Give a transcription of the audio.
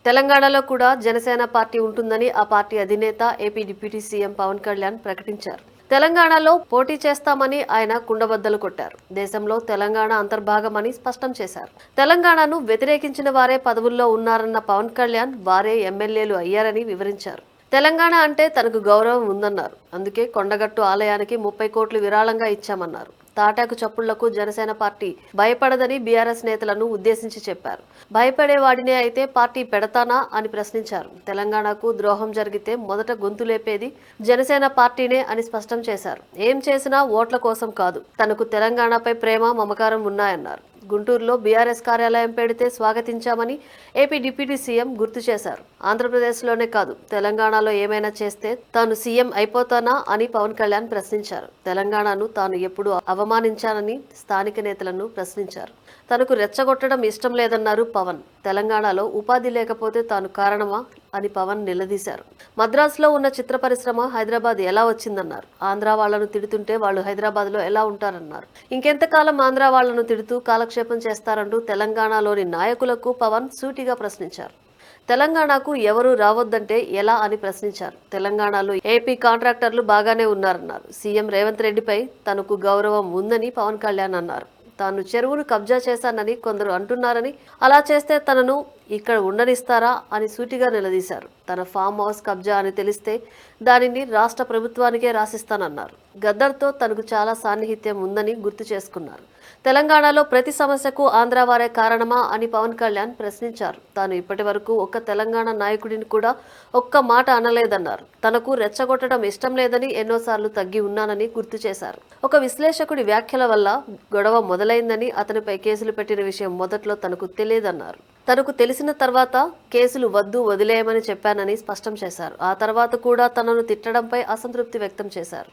తెలంగాణలో కూడా జనసేన పార్టీ ఉంటుందని ఆ పార్టీ అధినేత AP deputy CM Pawan Kalyan ప్రకటించారు. తెలంగాణలో పోటీ చేస్తామని ఆయన కుండబద్దలు కొట్టారు. దేశంలో తెలంగాణ అంతర్భాగమని స్పష్టం చేశారు. తెలంగాణను వ్యతిరేకించిన వారే పదవుల్లో ఉన్నారన్న పవన్ కళ్యాణ్ వారే ఎమ్మెల్యేలు అయ్యారని వివరించారు. తెలంగాణ అంటే తనకు గౌరవం ఉందన్నారు. అందుకే కొండగట్టు ఆలయానికి 30 కోట్లు విరాళంగా ఇచ్చామన్నారు. తాటాకు చప్పుళ్లకు జనసేన పార్టీ భయపడదని బీఆర్ఎస్ నేతలను ఉద్దేశించి చెప్పారు. భయపడేవాడినే అయితే పార్టీ పెడతానా అని ప్రశ్నించారు. తెలంగాణకు ద్రోహం జరిగితే మొదట గొంతు లేపేది జనసేన పార్టీనే అని స్పష్టం చేశారు. ఏం చేసినా ఓట్ల కోసం కాదు, తనకు తెలంగాణపై ప్రేమ మమకారం ఉన్నాయన్నారు. గుంటూరులో బీఆర్ఎస్ కార్యాలయం పెడితే స్వాగతించామని ఏపీ డిప్యూటీ సీఎం గుర్తు చేశారు. ఆంధ్రప్రదేశ్లోనే కాదు, తెలంగాణలో ఏమైనా చేస్తే తాను సీఎం అయిపోతానా అని పవన్ కళ్యాణ్ ప్రశ్నించారు. తెలంగాణను తాను ఎప్పుడు అవమానించానని స్థానిక నేతలను ప్రశ్నించారు. తనకు రెచ్చగొట్టడం ఇష్టం లేదన్నారు పవన్. తెలంగాణలో ఉపాధి లేకపోతే తాను కారణమా అని పవన్ నిలదీశారు. మద్రాసులో ఉన్న చిత్ర పరిశ్రమ హైదరాబాద్ ఎలా వచ్చిందన్నారు. ఆంధ్ర వాళ్లను తిడుతుంటే వాళ్ళు హైదరాబాద్ లో ఎలా ఉంటారన్నారు. ఇంకెంతకాలం ఆంధ్ర వాళ్లను తిడుతూ కాలక్షేపం చేస్తారంటూ తెలంగాణలోని నాయకులకు పవన్ సూటిగా ప్రశ్నించారు. తెలంగాణకు ఎవరూ రావద్దంటే ఎలా అని ప్రశ్నించారు. తెలంగాణలో ఏపీ కాంట్రాక్టర్లు బాగానే ఉన్నారన్నారు. సీఎం రేవంత్ రెడ్డిపై తనకు గౌరవం ఉందని పవన్ కళ్యాణ్ అన్నారు. తాను చెరువును కబ్జా చేశానని కొందరు అంటున్నారని, అలా చేస్తే తనను ఇక్కడ ఉండనిస్తారా అని సూటిగా నిలదీశారు. తన ఫామ్ హౌస్ కబ్జా అని తెలిస్తే దానిని రాష్ట్ర ప్రభుత్వానికే రాసిస్తానన్నారు. గద్దర్తో తనకు చాలా సాన్నిహిత్యం ఉందని గుర్తు చేసుకున్నారు. తెలంగాణలో ప్రతి సమస్యకు ఆంధ్ర వారే కారణమా అని పవన్ కళ్యాణ్ ప్రశ్నించారు. తాను ఇప్పటి వరకు ఒక్క తెలంగాణ నాయకుడిని కూడా ఒక్క మాట అనలేదన్నారు. తనకు రెచ్చగొట్టడం ఇష్టం లేదని ఎన్నోసార్లు తగ్గి ఉన్నానని గుర్తు చేశారు. ఒక విశ్లేషకుడి వ్యాఖ్యల వల్ల గొడవ మొదలైందని, అతనిపై కేసులు పెట్టిన విషయం మొదట్లో తనకు తెలియదన్నారు. తనకు తెలిసిన తర్వాత కేసులు వద్దు వదిలేయమని చెప్పానని స్పష్టం చేశారు. ఆ తర్వాత కూడా తనను తిట్టడంపై అసంతృప్తి వ్యక్తం చేశారు.